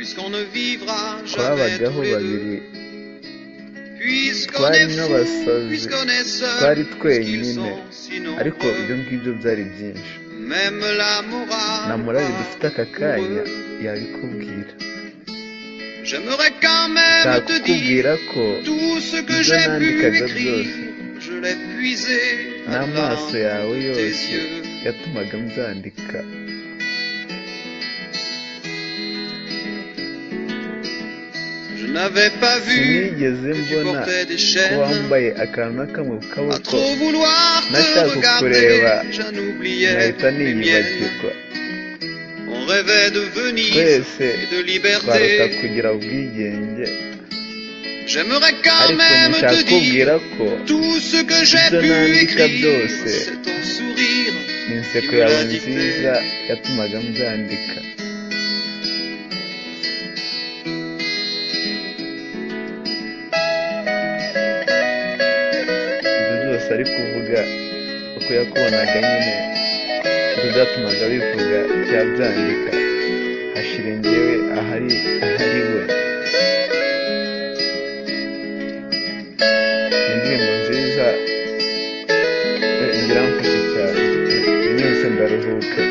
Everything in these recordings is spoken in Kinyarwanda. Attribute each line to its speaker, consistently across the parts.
Speaker 1: puisqu'on ne vivra jamais
Speaker 2: twabagaho
Speaker 1: tous les
Speaker 2: babiri
Speaker 1: deux. Puisqu'on
Speaker 2: twari
Speaker 1: est fou,
Speaker 2: nk'abasazi
Speaker 1: puisqu'on est seul,
Speaker 2: twari
Speaker 1: puisqu'ils
Speaker 2: twenyine
Speaker 1: sont si
Speaker 2: ariko ibyo
Speaker 1: nombreux.
Speaker 2: ngibyo byari byinshi
Speaker 1: Même la
Speaker 2: na
Speaker 1: morale
Speaker 2: morali dufite aka kanya
Speaker 1: pour eux.
Speaker 2: yabikubwira
Speaker 1: J'aimerais quand même
Speaker 2: nshaka
Speaker 1: te
Speaker 2: kukubwira
Speaker 1: dire
Speaker 2: ko
Speaker 1: tout ce que
Speaker 2: ibyo
Speaker 1: j'ai pu
Speaker 2: nandikaga
Speaker 1: écrire,
Speaker 2: byose
Speaker 1: je l'ai puisé à
Speaker 2: n'amaso yawe
Speaker 1: tes
Speaker 2: yose
Speaker 1: yeux.
Speaker 2: yatumaga mbyandika
Speaker 1: Je n'avais pas vu
Speaker 2: sinigeze
Speaker 1: que tu
Speaker 2: mbona
Speaker 1: portais des
Speaker 2: ko
Speaker 1: chaînes.
Speaker 2: wambaye akantu n'akamwe ku
Speaker 1: À
Speaker 2: kaboko
Speaker 1: trop vouloir te
Speaker 2: nashaka
Speaker 1: regarder,
Speaker 2: kukureba
Speaker 1: j'en oubliais
Speaker 2: nkahita
Speaker 1: les miennes.
Speaker 2: niyibagirwa
Speaker 1: On rêvait de Venise
Speaker 2: twese
Speaker 1: et de
Speaker 2: twarota
Speaker 1: liberté.
Speaker 2: kugira ubwigenge
Speaker 1: J'aimerais quand
Speaker 2: ariko
Speaker 1: même
Speaker 2: nshaka
Speaker 1: te
Speaker 2: kukubwira
Speaker 1: dire
Speaker 2: ko
Speaker 1: tout ce que j'ai
Speaker 2: ibyo
Speaker 1: pu
Speaker 2: nandika
Speaker 1: écrire,
Speaker 2: byose
Speaker 1: c'est ton sourire
Speaker 2: ni
Speaker 1: qui
Speaker 2: inseko
Speaker 1: me
Speaker 2: yawe
Speaker 1: l'a dicté.
Speaker 2: nziza yatumaga mbyandika ibyo byose ari kuvuga uko yakubonaga nyine ibyo byatumaga bivuga byabyandika hashira njyewe ahari we indirimbo nziza iramfashe cyane nyose ndaruhuka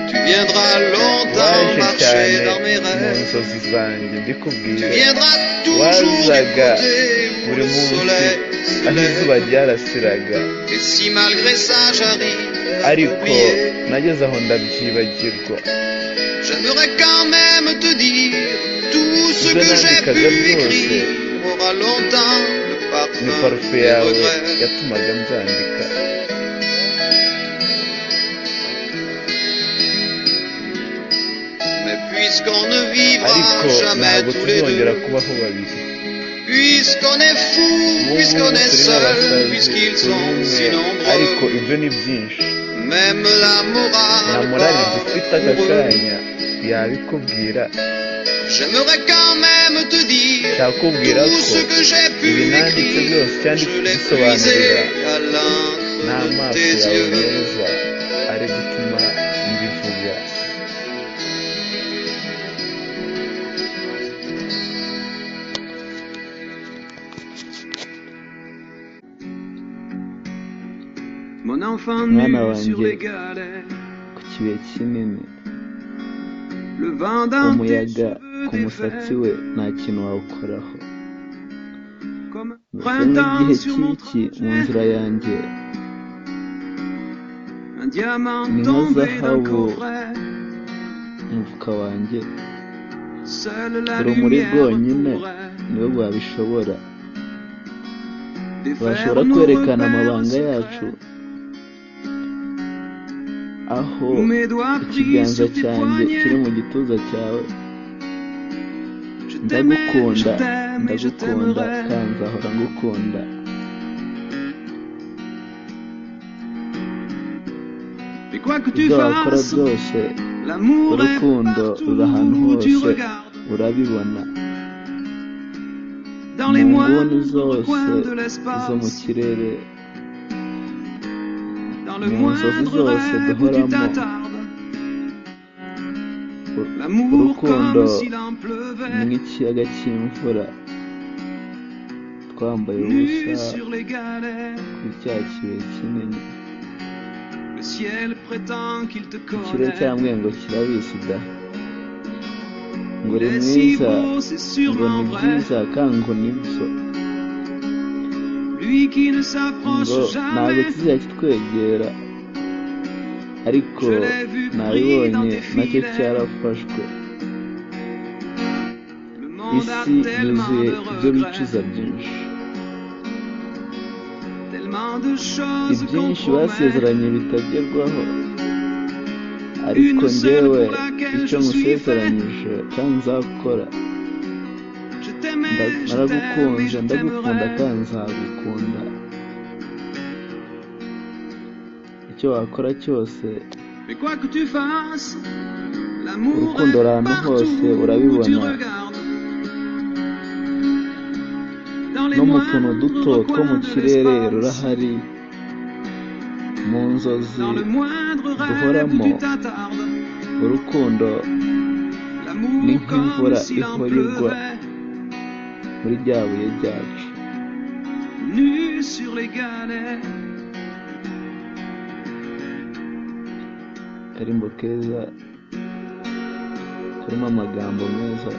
Speaker 1: Tu viendras longtemps
Speaker 2: waje
Speaker 1: marcher
Speaker 2: cyane
Speaker 1: dans mes
Speaker 2: mu
Speaker 1: rêves.
Speaker 2: nzozi zanjye
Speaker 1: Tu
Speaker 2: mbikubwire
Speaker 1: viendras toujours du
Speaker 2: wazaga
Speaker 1: côté où
Speaker 2: buri
Speaker 1: le
Speaker 2: munsi
Speaker 1: soleil se
Speaker 2: aho izuba
Speaker 1: lève.
Speaker 2: ryarasiraga
Speaker 1: Et si malgré ça j'arrive à
Speaker 2: ariko
Speaker 1: t'oublier,
Speaker 2: nageze aho ndabyibagirwa
Speaker 1: j'aimerais quand même te dire tout ce
Speaker 2: ibyo
Speaker 1: que j'ai pu
Speaker 2: nandikaga byose
Speaker 1: écrire aura longtemps le
Speaker 2: ni
Speaker 1: parfum
Speaker 2: parufe
Speaker 1: des
Speaker 2: yawe
Speaker 1: regrets.
Speaker 2: yatumaga mbyandika
Speaker 1: Mais puisqu'on ne vivra
Speaker 2: ariko
Speaker 1: jamais
Speaker 2: ntabwo
Speaker 1: tous les
Speaker 2: tuzongera
Speaker 1: deux,
Speaker 2: kubaho babiri
Speaker 1: puisqu'on est fou, puisqu'on est
Speaker 2: turi
Speaker 1: seul,
Speaker 2: n'abasazi
Speaker 1: puisqu'ils
Speaker 2: turi
Speaker 1: sont si
Speaker 2: umwe ariko
Speaker 1: nombreux,
Speaker 2: ibyo ni byinshi
Speaker 1: même la
Speaker 2: na
Speaker 1: morale
Speaker 2: morali
Speaker 1: part
Speaker 2: dufite aka
Speaker 1: pour eux.
Speaker 2: kanya yabikubwira
Speaker 1: J'aimerais quand même te dire
Speaker 2: nshaka kukubwira
Speaker 1: tout
Speaker 2: ko
Speaker 1: ce que j'ai pu
Speaker 2: ibi nanditse
Speaker 1: écrire,
Speaker 2: byose cyangwa
Speaker 1: je l'ai
Speaker 2: kubisobanurira
Speaker 1: puisé à l'encre de
Speaker 2: n'amaso
Speaker 1: tes
Speaker 2: yawe
Speaker 1: yeux.
Speaker 2: meza ari gutuma mbivuga
Speaker 1: Mon enfant
Speaker 2: mwana
Speaker 1: nu sur
Speaker 2: wanjye
Speaker 1: les galets,
Speaker 2: ku kibuye kinini
Speaker 1: le vent dans tes
Speaker 2: umuyaga
Speaker 1: cheveux
Speaker 2: ku musatsi we
Speaker 1: défaits,
Speaker 2: nta kintu wawukoraho
Speaker 1: comme un
Speaker 2: mbese
Speaker 1: printemps
Speaker 2: nk'igihe
Speaker 1: sur mon
Speaker 2: cy'iki mu nzira
Speaker 1: trajet,
Speaker 2: yanjye
Speaker 1: un diamant
Speaker 2: ni nka
Speaker 1: tombé d'un
Speaker 2: zahabu
Speaker 1: coffret,
Speaker 2: mu mufuka wanjye
Speaker 1: seule la
Speaker 2: urumuri
Speaker 1: lumière
Speaker 2: rwonyine
Speaker 1: pourrait
Speaker 2: niwe rwabishobora
Speaker 1: défaire
Speaker 2: rwashobora
Speaker 1: nos
Speaker 2: kwerekana
Speaker 1: repères
Speaker 2: amabanga yacu
Speaker 1: secrets.
Speaker 2: aho
Speaker 1: Où mes doigts pris
Speaker 2: ikiganza
Speaker 1: sur tes
Speaker 2: cyanjye kiri mu
Speaker 1: poignets,
Speaker 2: gituza cyawe
Speaker 1: je t'aimais, je
Speaker 2: ndagukunda
Speaker 1: t'aime et je
Speaker 2: ndagukunda
Speaker 1: t'aimerai.
Speaker 2: kandi nzahora ngukunda
Speaker 1: Mais quoi que tu
Speaker 2: ibyo wakora
Speaker 1: fasses,
Speaker 2: byose
Speaker 1: l'amour est
Speaker 2: urukundo ruri ahantu
Speaker 1: partout où tu
Speaker 2: hose
Speaker 1: regardes,
Speaker 2: urabibona
Speaker 1: dans
Speaker 2: mu
Speaker 1: les
Speaker 2: nguni
Speaker 1: moindres
Speaker 2: zose
Speaker 1: coins de
Speaker 2: zo mu
Speaker 1: l'espace,
Speaker 2: kirere
Speaker 1: dans le
Speaker 2: mu nzozi
Speaker 1: moindre
Speaker 2: zose
Speaker 1: rêve où tu
Speaker 2: duhoramo
Speaker 1: t'attardes. L'amour
Speaker 2: urukundo
Speaker 1: comme s'il en
Speaker 2: ni
Speaker 1: pleuvait,
Speaker 2: nk'ikiyaga cy'imvura twambaye
Speaker 1: nu
Speaker 2: ubusa
Speaker 1: sur les galets.
Speaker 2: kuri cya kibuye kinini
Speaker 1: Le ciel prétend qu'il te
Speaker 2: ikirere
Speaker 1: connaît.
Speaker 2: cyambwiye ngo kirabizi da ngo uri
Speaker 1: Il est si
Speaker 2: mwiza
Speaker 1: beau, c'est
Speaker 2: ngo
Speaker 1: sûrement
Speaker 2: ni
Speaker 1: vrai.
Speaker 2: byiza kandi ngo ni byo
Speaker 1: Lui qui ne
Speaker 2: ngo
Speaker 1: s'approche
Speaker 2: ntabwo
Speaker 1: jamais,
Speaker 2: kizajya kitwegera ariko
Speaker 1: je l'ai vu briller dans
Speaker 2: nabibonye
Speaker 1: tes
Speaker 2: nacyo
Speaker 1: filets.
Speaker 2: cyarafashwe
Speaker 1: Le monde a
Speaker 2: isi
Speaker 1: tellement
Speaker 2: yuzuye
Speaker 1: de
Speaker 2: ibyo
Speaker 1: regrets,
Speaker 2: bicuza byinshi
Speaker 1: tellement de choses qu'on
Speaker 2: ibyinshi
Speaker 1: promet.
Speaker 2: basezeranye bitagerwaho ariko
Speaker 1: Une seule
Speaker 2: njyewe
Speaker 1: pour laquelle
Speaker 2: icyo
Speaker 1: je suis fait.
Speaker 2: musezeranyije kandi nzakora
Speaker 1: Je t'aimais, je t'aime et
Speaker 2: naragukunze
Speaker 1: je
Speaker 2: ndagukunda
Speaker 1: t'aimerai.
Speaker 2: kandi nzagukunda icyo wakora cyose
Speaker 1: Mais quoi que tu fasses, l'amour
Speaker 2: urukundo
Speaker 1: est
Speaker 2: ahantu hose
Speaker 1: partout où tu
Speaker 2: urabibona
Speaker 1: regardes. Dans les
Speaker 2: no mu tuntu duto two mu kirere rurahari, mu nzozi duhoramo. Urukundo ni nk'imvura ihora igwa muri rya buye ryacu. Karimbo keza karimo amagambo meza,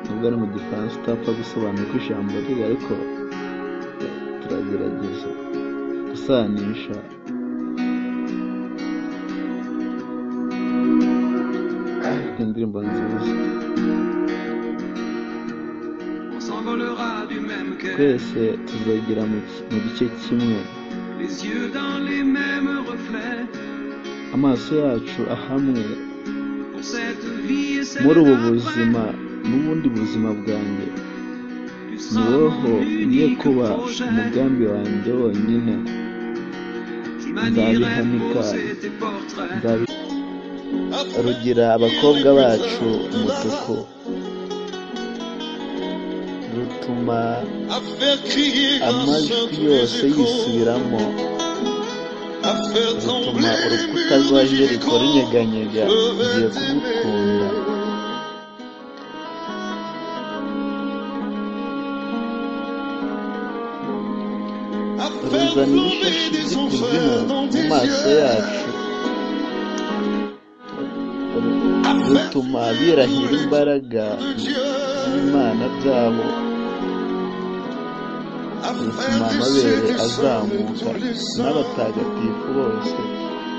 Speaker 2: nubwo ari mu gifaransa utapfa gusobanura uko ijambo riri, ariko turagerageza gusanisha. Indirimbo nziza, twese tuzogera mu gice kimwe, amaso yacu ahamwe muri ubu buzima n'ubundi buzima bwanjye. Ni wowe ngiye kuba umugambi wanjye wonyine, nzabihanika rugira abakobwa bacu umutuku, rutuma amajwi yose yisubiramo, rutuma urukuta rwa Jeriko runyeganyega. Ngiye kugukunda, ruzana ibishashi by'ikuzimu mu maso yacu, rutuma birahira imbaraga z'Imana byabo, rutuma amabere azamuka n'abatagatifu bose,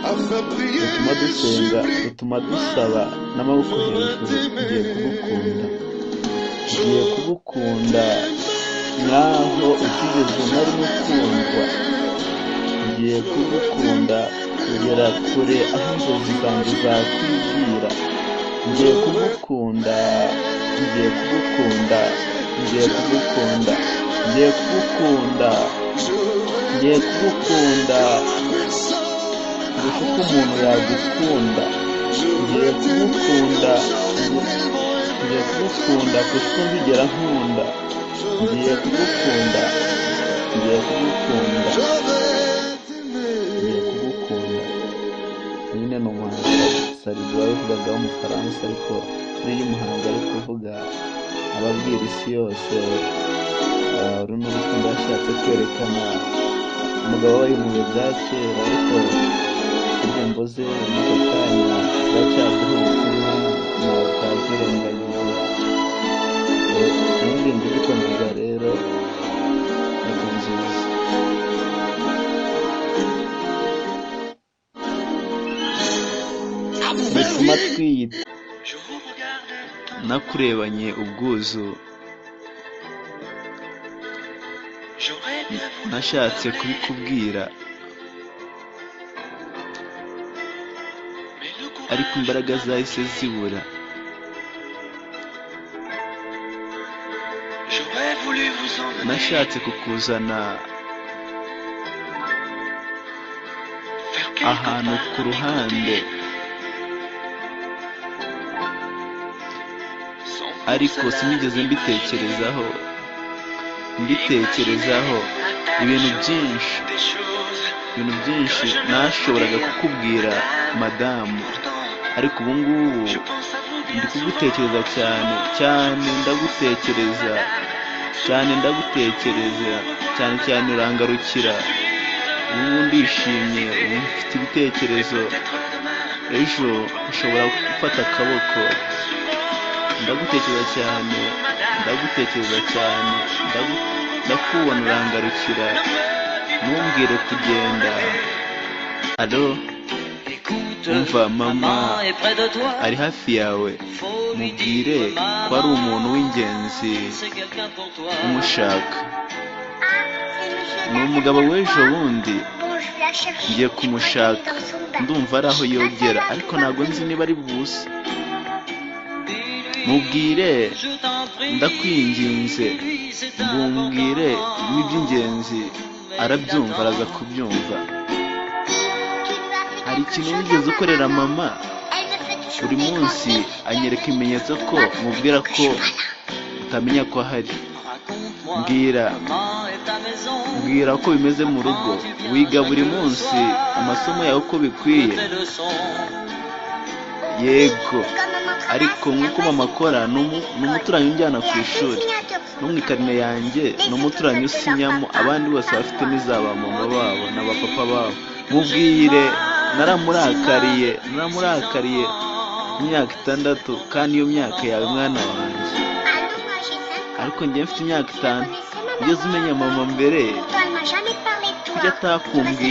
Speaker 2: rutuma dusenga, rutuma dusaba n'amaboko hejuru. Ngiye kugukunda, ngiye kugukunda naho utigeze nari mukundwa. Ngiye kugukunda kugera kure aho inzozi zanjye zakwibwira. Ngiye kugukunda, ngiye kugukunda, ngiye kugukunda, ngiye kugukunda, ngiye kugukunda kurusha uko umuntu yagukunda. Ngiye kugukunda, ngiye kugukunda kurusha uko nzigera nkunda. Ngiye kugukunda, ngiye kugukunda, ngiye kugukunda. Nyine ni umuhanzi Sarigo wabivugagaho mu Faransa, ariko muri uyu muhanzi ari kuvuga ababwira isi yose runo rukundo yashatse kwerekana umugabo we mu bihe bya kera, ariko indirimbo ze muri ako kanya ziracyaduha ubutumwa ntitwazirengagiza. Indirimbo igikomeza rero ni nziza. Bituma twiyita nakurebanye ubwuzu, nashatse kubikubwira ariko imbaraga zahise zibura. Nashatse kukuzana ahantu ku ruhande, ariko sinigeze mbitekerezaho ibintu byinshi nashoboraga kukubwira madamu, ariko ubu ngubu ndi kugutekereza cyane, ndagutekereza cyane, urangarukira. Ubu ndishimye, ubu mfite ibitekerezo, ejo ushobora gufata akaboko. Ndagutekereza cyane, ndakubona urangarukira, ntumbwire kugenda. Alo, umva mama ari hafi yawe, mubwire ko ari umuntu w'ingenzi umushaka. Ni umugabo w'ejo bundi, ngiye kumushaka, ndumva ari aho yogera, ariko ntabwo nzi niba ari buze. Mubwire ndakwinginze, mubwire n'iby'ingenzi, arabyumva, araza kubyumva. Hari ikintu wigeze ukorera mama, buri munsi anyereka ibimenyetso ko mubwira ko utamenya ko ahari. mbwira ko bimeze mu rugo, wiga buri munsi amasomo yawe uko bikwiye? Yego, ariko nk'uko mama akora ni umuturanyi unjyana ku ishuri, no mu ikarine yanjye ni umuturanyi usinyamo, abandi bose bafite n'izaba mama babo n'abapapa babo. Mubwire naramurakariye imyaka 6, kandi iyo myaka yawe mwana wanjye, ariko njye mfite imyaka 5. Ugeze umenya mama mbere, kujya atakumbwiye